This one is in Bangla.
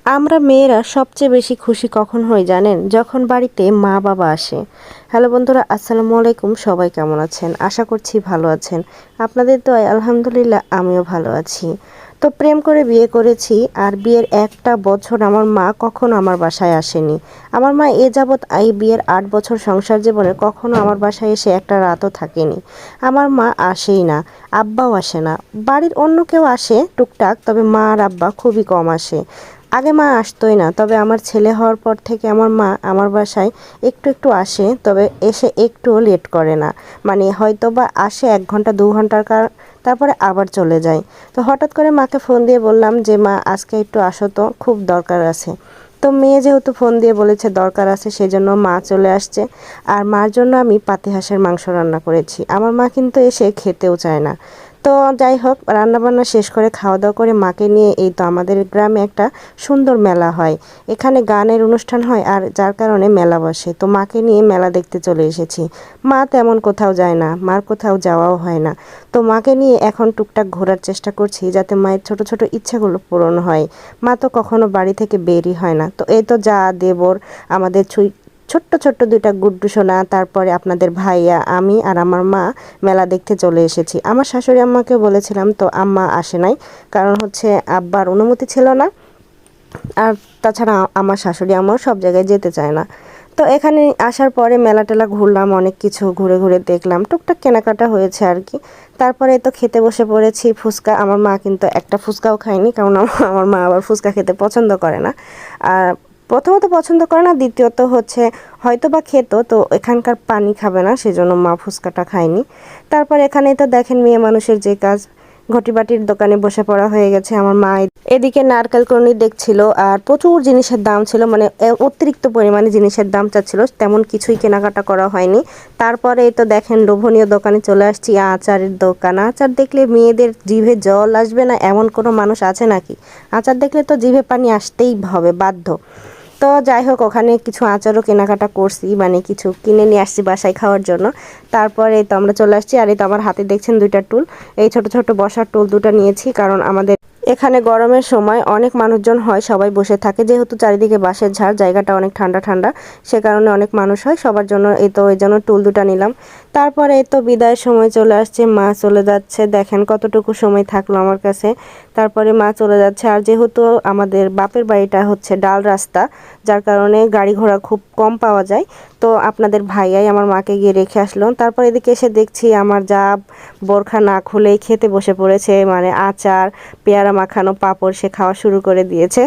আমরা মেয়েরা সবচেয়ে বেশি খুশি কখন হই জানেন? যখন বাড়িতে মা বাবা আসে। হ্যালো বন্ধুরা, আসসালামু আলাইকুম। সবাই কেমন আছেন? আশা করছি ভালো আছেন। আপনাদের দয়ায় আলহামদুলিল্লাহ আমিও ভালো আছি। তো প্রেম করে বিয়ে করেছি, আর বিয়ের একটা বছর আমার মা কখনো আমার বাসায় আসেনি। আমার মা এ যাবৎ এই বিয়ের 8 বছর সংসার জীবনে কখনো আমার বাসায় এসে একটা রাতও থাকেনি। আমার মা আসেই না, আব্বাও আসে না। বাড়ির অন্য কেউ আসে টুকটাক, তবে মা আর আব্বা খুবই কম আসে। আগে মা আসতোই না, তবে আমার ছেলে হওয়ার পর থেকে আমার মা আমার বাসায় একটু একটু আসে, তবে এসে একটুও লেট করে না। মানে হয়তো বা আসে 1 ঘন্টা 2 ঘন্টার তারপরে আবার চলে যায়। তো হঠাৎ করে মাকে ফোন দিয়ে বললাম যে মা আজকে একটু আসো তো, খুব দরকার আছে। তো মেয়ে যেহেতু ফোন দিয়ে বলেছে দরকার আছে, সেজন্য মা চলে আসছে। আর মার জন্য আমি পাতিহাঁসের মাংস রান্না করেছি। আমার মা কিন্তু এসে খেতেও চায় না। তো যাই হোক, রান্নাবান্না শেষ করে খাওয়া দাওয়া করে মাকে নিয়ে এই তো আমাদের গ্রামে একটা সুন্দর মেলা হয়। এখানে গানের অনুষ্ঠান হয়, আর যার কারণে মেলা বসে। তো মাকে নিয়ে মেলা দেখতে চলে এসেছি। মা তেমন কোথাও যায় না, মার কোথাও যাওয়াও হয় না। তো মাকে নিয়ে এখন টুকটাক ঘোরার চেষ্টা করছি, যাতে মায়ের ছোট ছোট ইচ্ছাগুলো পূরণ হয়। মা তো কখনো বাড়ি থেকে বেরই হয় না। তো এই তো যা দেবর, আমাদের ছোট্ট ছোট্ট 2টা গুড্ডু সোনা, তারপরে আপনাদের ভাইয়া, আমি আর আমার মা মেলা দেখতে চলে এসেছি। আমার শাশুড়ি আম্মাকে বলেছিলাম, তো আম্মা আসে নাই, কারণ হচ্ছে আব্বার অনুমতি ছিল না। আর তাছাড়া আমার শাশুড়ি আম্মাও সব জায়গায় যেতে চায় না। তো এখানে আসার পরে মেলা টেলা ঘুরলাম, অনেক কিছু ঘুরে ঘুরে দেখলাম, টুকটাক কেনাকাটা হয়েছে আর কি। তারপরে তো খেতে বসে পড়েছি। ফুচকা, আমার মা কিন্তু একটা ফুচকাও খায়নি, কারণ আমার মা আবার ফুচকা খেতে পছন্দ করে না। আর প্রথমত পছন্দ করে না, দ্বিতীয়ত হচ্ছে হয়তো বা খেত, তো এখানকার পানি খাবে না, সেজন্য মা ফুচকাটা খায়নি। তারপর এখানে তো দেখেন মেয়ে মানুষের যে কাজ, ঘটিবাটির দোকানে বসে পড়া হয়ে গেছে আমার মা। এদিকে নারকেল কর্নি দেখছিল, আর প্রচুর জিনিসের দাম ছিল, মানে অতিরিক্ত পরিমাণে জিনিসের দাম চাচ্ছিল, তেমন কিছুই কেনাকাটা করা হয়নি। তারপরে এই তো দেখেন লোভনীয় দোকানে চলে আসছি, আচারের দোকান। আচার দেখলে মেয়েদের জিভে জল আসবে না এমন কোনো মানুষ আছে নাকি? আচার দেখলে তো জিভে পানি আসতেই হবে, বাধ্য। তো যাই হোক, ওখানে কিছু আচারও কেনাকাটা করছি, মানে কিছু কিনে নিয়ে আসছি বাসায় খাওয়ার জন্য। তারপরে তো আমরা চলে আসছি, আর এই তো আমার হাতে দেখছেন 2টা টুল। এই ছোট ছোট বসার টুল 2টা নিয়েছি, কারণ আমাদের এখানে গরমের সময় অনেক মানুষজন হয়, সবাই বসে থাকে, যেহেতু চারিদিকে বাঁশের ঝাড়, জায়গাটা অনেক ঠান্ডা ঠান্ডা, সে কারণে অনেক মানুষ হয়, সবার জন্য এই তো এই জন্য টুল 2টা নিলাম। তারপরে এই তো বিদায়ের সময় চলে আসছে, মা চলে যাচ্ছে। দেখেন কতটুকু সময় থাকলো আমার কাছে। তারপরে মা চলে যাচ্ছে, আর যেহেতু আমাদের বাপের বাড়িটা হচ্ছে ডাল রাস্তা, যার কারণে গাড়ি ঘোড়া খুব কম পাওয়া যায়। তো আপনাদের ভাইয়াই আমার মাকে গিয়ে রেখে আসলো। তারপর এদিকে এসে দেখছি আমার যা বোরখা না খুলেই খেতে বসে পড়েছে, মানে আচার, পেয়ারা মাখানো, পাঁপড় সে খাওয়া শুরু করে দিয়েছে।